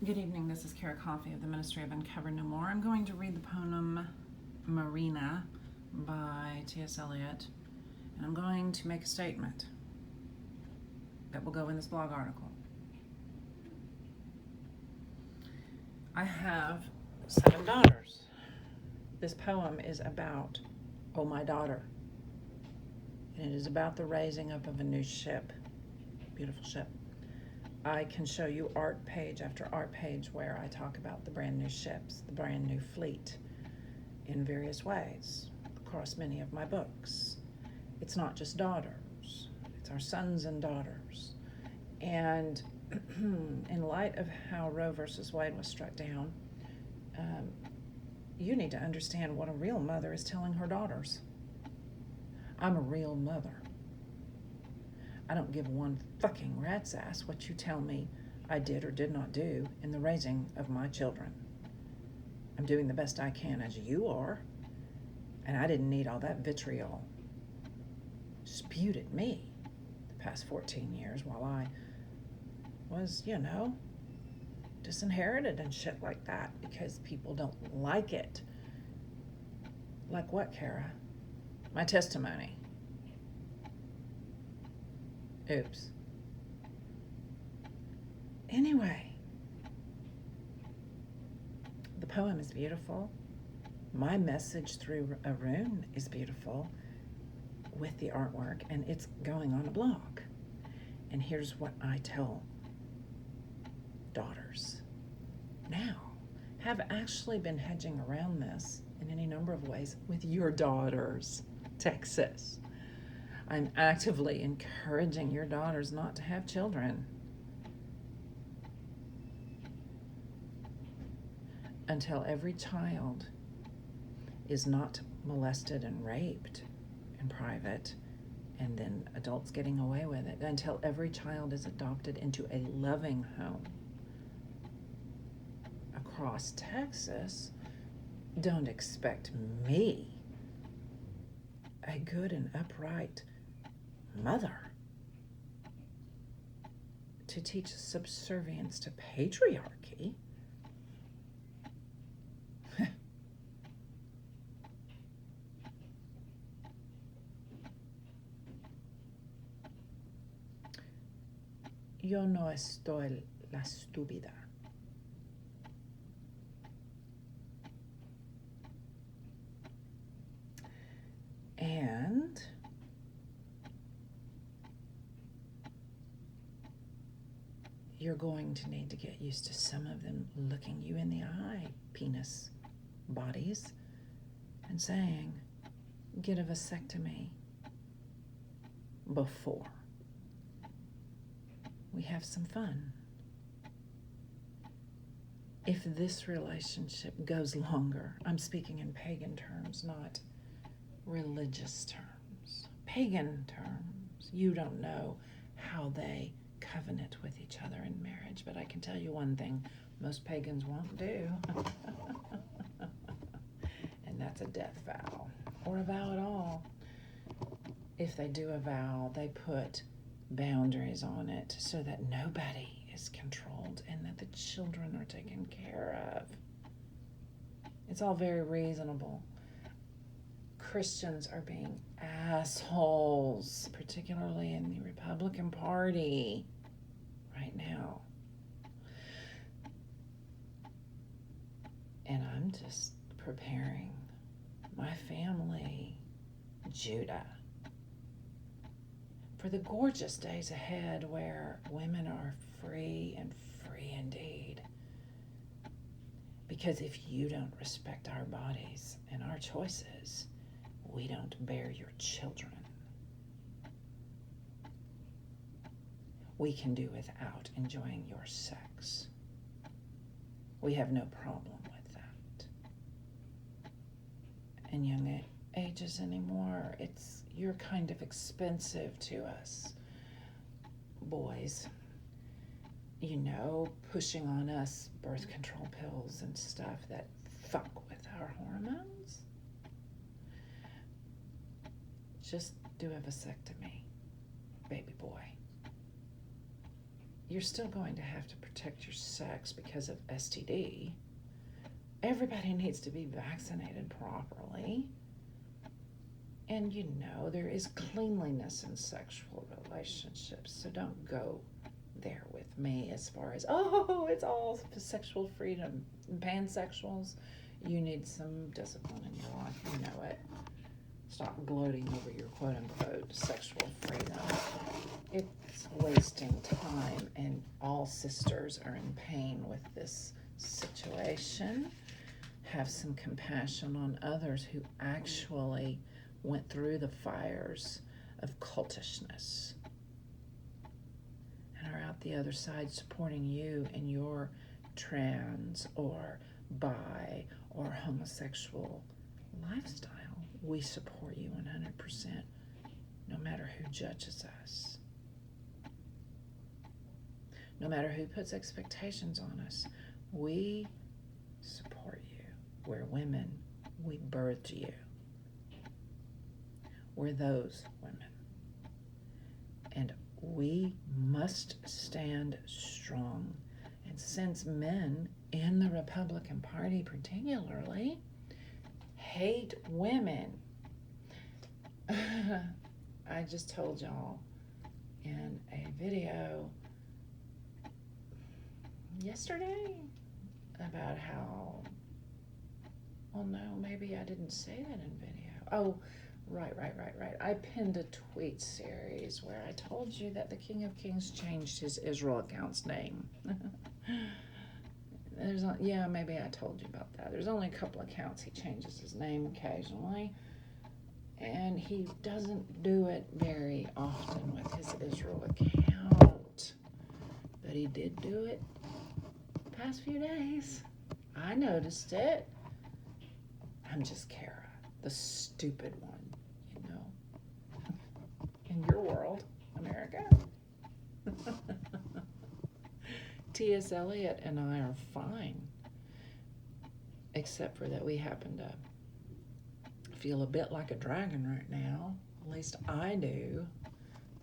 Good evening, this is Cara Coffey of the Ministry of Uncover No More. I'm going to read the poem Marina by TS Eliot, and I'm going to make a statement that will go in this blog article. I have 7 daughters. This poem is about, oh my daughter, and it is about the raising up of a new ship, beautiful ship. I can show you art page after art page where I talk about the brand new ships, the brand new fleet in various ways across many of my books. It's not just daughters, it's our sons and daughters. And in light of how Roe versus Wade was struck down, you need to understand what a real mother is telling her daughters. I'm a real mother. I don't give one fucking rat's ass what you tell me I did or did not do in the raising of my children. I'm doing the best I can as you are, and I didn't need all that vitriol spewed at me the past 14 years while I was, disinherited and shit like that because people don't like it. Like what, Cara? My testimony. Oops. Anyway, the poem is beautiful. My message through a rune is beautiful with the artwork, and it's going on a blog. And here's what I tell daughters now. Have actually been hedging around this in any number of ways with your daughters, Texas. I'm actively encouraging your daughters not to have children until every child is not molested and raped in private and then adults getting away with it, until every child is adopted into a loving home across Texas. Don't expect me, a good and upright mother, to teach subservience to patriarchy. Yo no estoy la estúpida. And you're going to need to get used to some of them looking you in the eye, penis bodies, and saying, get a vasectomy before we have some fun. If this relationship goes longer, I'm speaking in pagan terms, not religious terms. Pagan terms. You don't know how they covenant with each other in marriage, but I can tell you one thing most pagans won't do. And that's a death vow, or a vow at all. If they do a vow, they put boundaries on it so that nobody is controlled and that the children are taken care of. It's all very reasonable. Christians are being assholes, particularly in the Republican Party right now. And I'm just preparing my family, Judah, for the gorgeous days ahead where women are free and free indeed. Because if you don't respect our bodies and our choices, we don't bear your children. We can do without enjoying your sex. We have no problem with that. In young ages anymore, you're kind of expensive to us boys. Pushing on us birth control pills and stuff that fuck with our hormones. Just do a vasectomy, baby boy. you're still going to have to protect your sex because of STD. Everybody needs to be vaccinated properly. And there is cleanliness in sexual relationships, so don't go there with me as far as, it's all sexual freedom. Pansexuals, you need some discipline in your life, you know it. Stop gloating over your quote-unquote sexual freedom. It's wasting time, and all sisters are in pain with this situation. Have some compassion on others who actually went through the fires of cultishness and are out the other side supporting you in your trans or bi or homosexual lifestyle. We support you 100%, no matter who judges us, no matter who puts expectations on us. We support you. We're women. We birthed you. We're those women. And we must stand strong. And since men in the Republican Party particularly hate women, I just told y'all in a video yesterday about how, well, no, maybe I didn't say that in video. Oh, right. I pinned a tweet series where I told you that the King of Kings changed his Israel account's name. Maybe I told you about that. There's only a couple accounts he changes his name occasionally, and he doesn't do it very often with his Israel account, but he did do it the past few days. I noticed it. I'm just Cara, the stupid one, in your world, America. TS Eliot and I are fine, except for that we happen to feel a bit like a dragon right now. At least I do,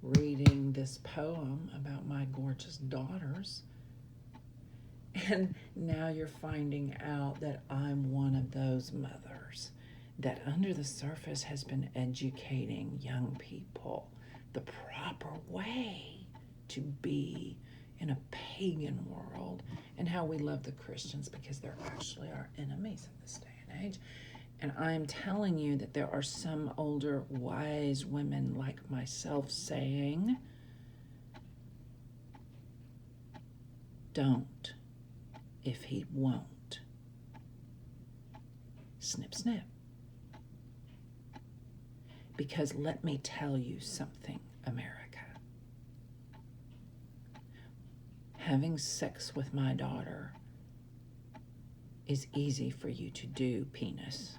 reading this poem about my gorgeous daughters. And now you're finding out that I'm one of those mothers that under the surface has been educating young people the proper way to be in a pagan world, and how we love the Christians because they're actually our enemies in this day and age. And I'm telling you that there are some older, wise women like myself saying, don't if he won't. Snip, snip. Because let me tell you something, America. Having sex with my daughter is easy for you to do, penis.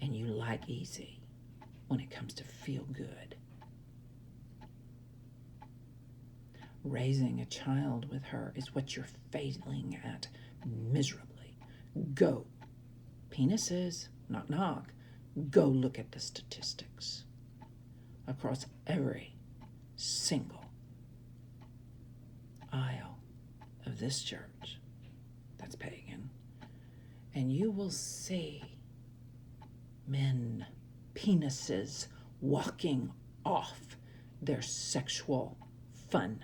And you like easy when it comes to feel good. Raising a child with her is what you're failing at miserably. Go. Penises, knock, knock. Go look at the statistics across every single aisle of this church that's pagan, and you will see men, penises, walking off their sexual fun.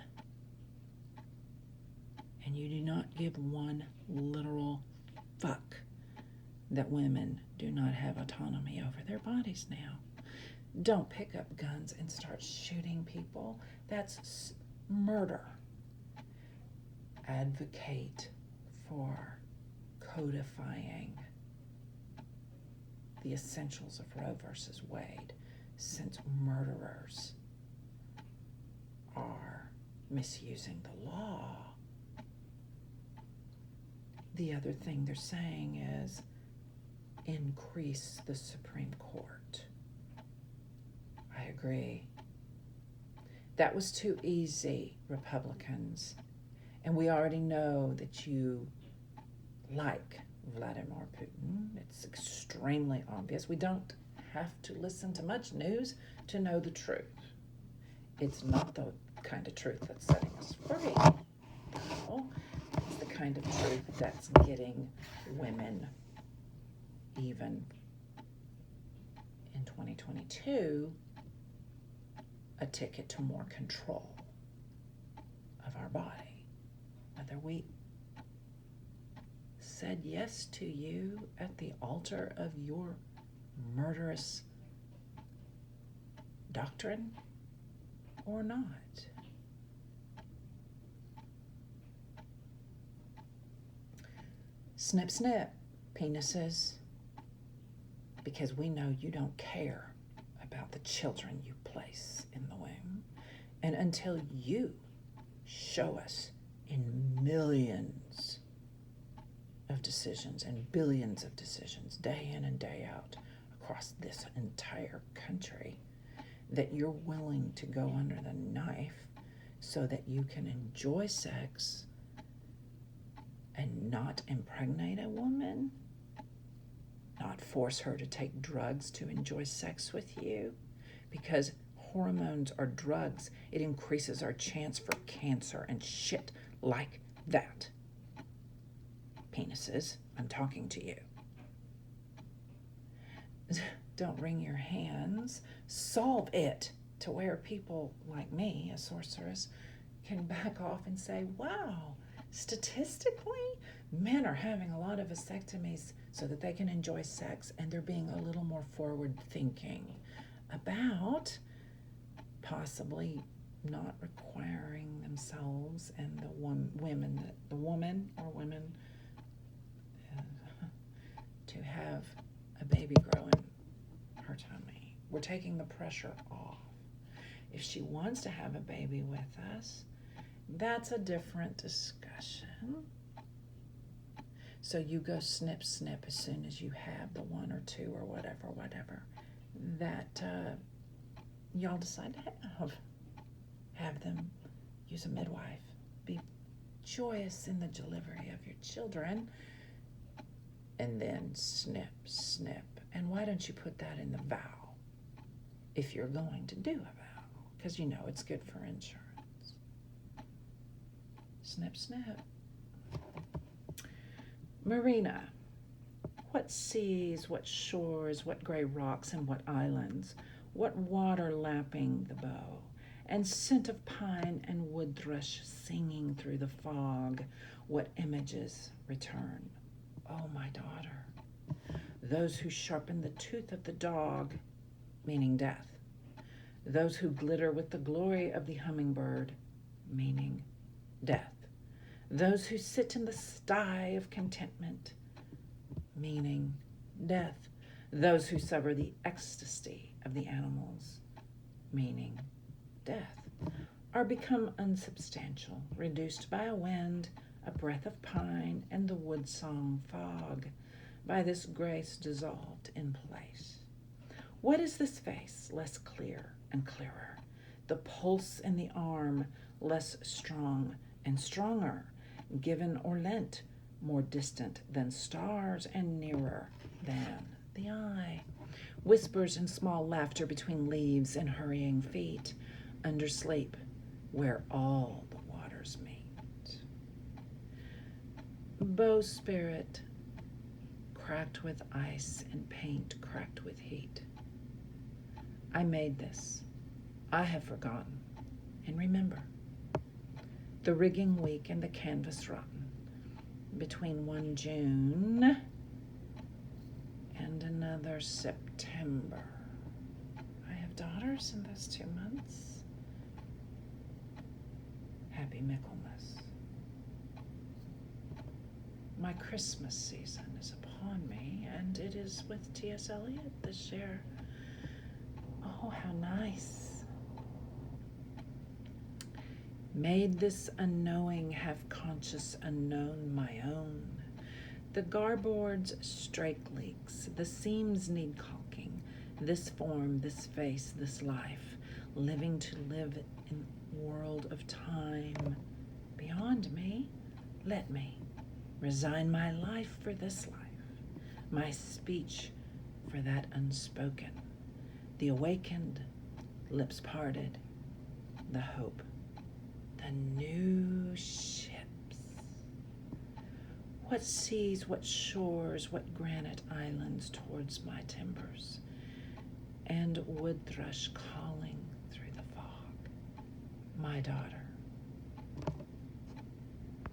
And you do not give one literal fuck that women do not have autonomy over their bodies now. Don't pick up guns and start shooting people. That's murder. Advocate for codifying the essentials of Roe versus Wade, since murderers are misusing the law. The other thing they're saying is increase the Supreme Court. I agree. That was too easy, Republicans. And we already know that you like Vladimir Putin. It's extremely obvious. We don't have to listen to much news to know the truth. It's not the kind of truth that's setting us free. No, it's the kind of truth that's getting women, even in 2022, a ticket to more control of our body. Whether we said yes to you at the altar of your murderous doctrine or not. Snip, snip, penises, because we know you don't care about the children you place in the womb. And until you show us in millions of decisions and billions of decisions, day in and day out, across this entire country, that you're willing to go under the knife so that you can enjoy sex and not impregnate a woman, not force her to take drugs to enjoy sex with you, because hormones are drugs. It increases our chance for cancer and shit like that. Penises, I'm talking to you. Don't wring your hands. Solve it to where people like me, a sorceress, can back off and say, wow, statistically, men are having a lot of vasectomies so that they can enjoy sex, and they're being a little more forward thinking about possibly not requiring themselves and the woman to have a baby grow in her tummy. We're taking the pressure off. If she wants to have a baby with us, that's a different discussion. So you go snip, snip as soon as you have the one or two or whatever that y'all decide to have them use a midwife. Be joyous in the delivery of your children. And then snip, snip. And why don't you put that in the vow if you're going to do a vow? Because you know it's good for insurance. Snip, snip. Marina, what seas, what shores, what gray rocks, and what islands, what water lapping the bow, and scent of pine and wood thrush singing through the fog, what images return. Oh, my daughter, those who sharpen the tooth of the dog, meaning death, those who glitter with the glory of the hummingbird, meaning death, those who sit in the sty of contentment, meaning death, those who suffer the ecstasy of the animals, meaning death, are become unsubstantial, reduced by a wind, a breath of pine, and the wood song fog, by this grace dissolved in place. What is this face less clear and clearer? The pulse in the arm less strong and stronger, given or lent, more distant than stars and nearer than the eye. Whispers and small laughter between leaves and hurrying feet, under sleep, where all the waters meet. Bowsprit, cracked with ice and paint cracked with heat. I made this. I have forgotten. And remember, the rigging weak and the canvas rotten, between one June and another September. I have daughters in those 2 months. Happy Michaelmas. My Christmas season is upon me, and it is with TS Eliot this year. Oh, how nice. Made this unknowing have conscious unknown my own. The garboard's strake leaks, the seams need caulking. This form, this face, this life, living to live in world of time beyond me, let me resign my life for this life, my speech for that unspoken, the awakened, lips parted, the hope, the new ships. What seas, what shores, what granite islands towards my timbers, and wood thrush calling through the fog. My daughter,